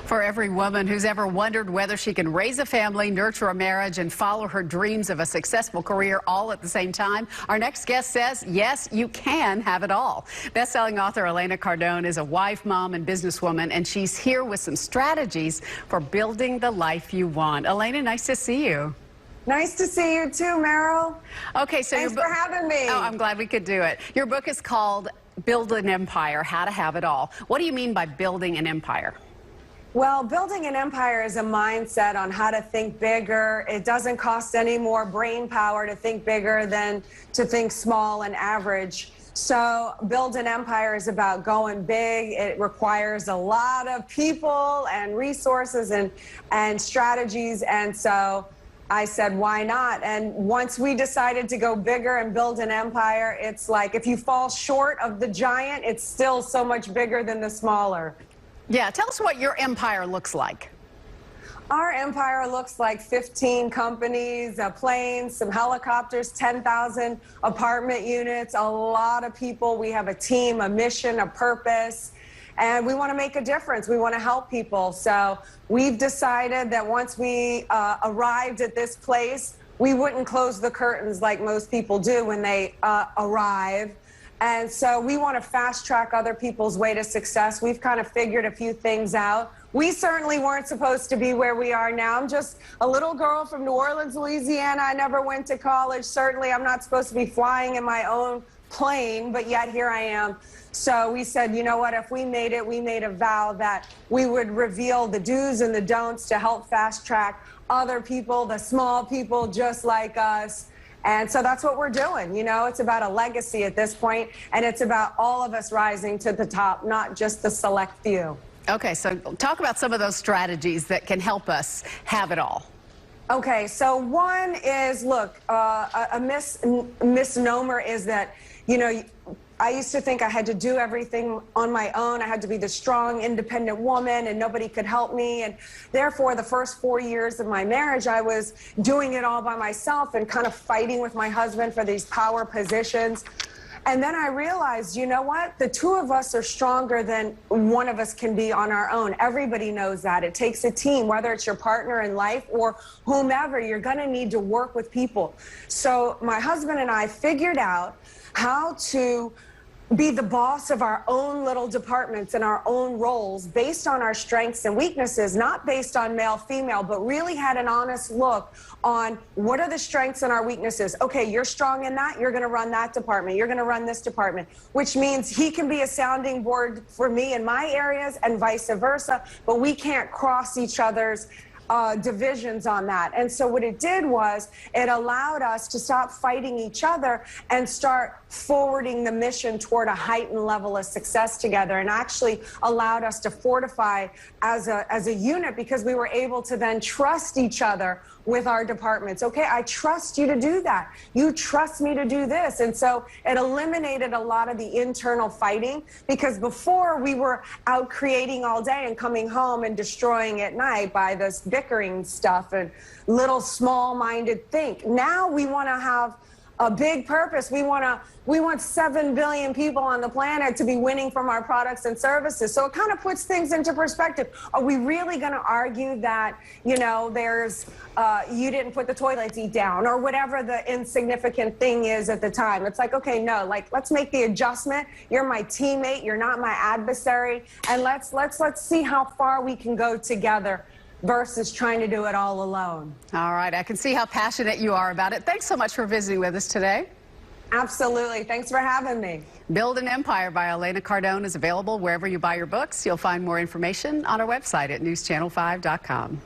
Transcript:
For every woman who's ever wondered whether she can raise a family, nurture a marriage, and follow her dreams of a successful career all at the same time, our next guest says, yes, you can have it all. Best-selling author Elena Cardone is a wife, mom, and businesswoman, and she's here with some strategies for building the life you want. Elena, nice to see you. Nice to see you too, Meryl. Okay, so thanks for having me. Oh, I'm glad we could do it. Your book is called Build an Empire, How to Have It All. What do you mean by building an empire? Well, building an empire is a mindset on how to think bigger. It doesn't cost any more brain power to think bigger than to think small and average. So build an empire is about going big. It requires a lot of people and resources and strategies. And so I said, why not? And once we decided to go bigger and build an empire, it's like if you fall short of the giant, it's still so much bigger than the smaller. Yeah, tell us what your empire looks like. Our empire looks like 15 companies, planes, some helicopters, 10,000 apartment units, a lot of people. We have a team, a mission, a purpose, and we want to make a difference. We want to help people. So we've decided that once we arrived at this place, we wouldn't close the curtains like most people do when they arrive. And so we want to fast track other people's way to success. We've kind of figured a few things out. We certainly weren't supposed to be where we are now. I'm just a little girl from New Orleans, Louisiana. I never went to college. Certainly I'm not supposed to be flying in my own plane, but yet here I am. So we said, you know what, if we made it, we made a vow that we would reveal the do's and the don'ts to help fast track other people, the small people just like us. And so that's what we're doing. You know, it's about a legacy at this point, and it's about all of us rising to the top, not just the select few. Okay, so talk about some of those strategies that can help us have it all. Okay, so one is, look, a misnomer is that, you know, I used to think I had to do everything on my own. I had to be the strong, independent woman, and nobody could help me. And therefore, the first 4 years of my marriage, I was doing it all by myself and kind of fighting with my husband for these power positions. And then I realized, you know what? The two of us are stronger than one of us can be on our own. Everybody knows that. It takes a team, whether it's your partner in life or whomever. You're going to need to work with people. So my husband and I figured out how to be the boss of our own little departments and our own roles based on our strengths and weaknesses, not based on male, female, but really had an honest look on what are the strengths and our weaknesses. Okay, you're strong in that, you're gonna run that department, you're gonna run this department, which means he can be a sounding board for me in my areas and vice versa, but we can't cross each other's divisions on that. And so what it did was it allowed us to stop fighting each other and start forwarding the mission toward a heightened level of success together, and actually allowed us to fortify as a unit, because we were able to then trust each other with our departments. Okay, I trust you to do that. You trust me to do this. And so it eliminated a lot of the internal fighting, because before we were out creating all day and coming home and destroying at night by this bickering stuff and little small-minded think. Now we want to have a big purpose. We want 7 billion people on the planet to be winning from our products and services. So it kind of puts things into perspective. Are we really going to argue that, you know, there's you didn't put the toilet seat down or whatever the insignificant thing is at the time? It's like, okay, no, like, let's make the adjustment. You're my teammate, you're not my adversary, and let's see how far we can go together versus trying to do it all alone. All right, I can see how passionate you are about it. Thanks so much for visiting with us today. Absolutely. Thanks for having me. Build an Empire by Elena Cardone is available wherever you buy your books. You'll find more information on our website at newschannel5.com.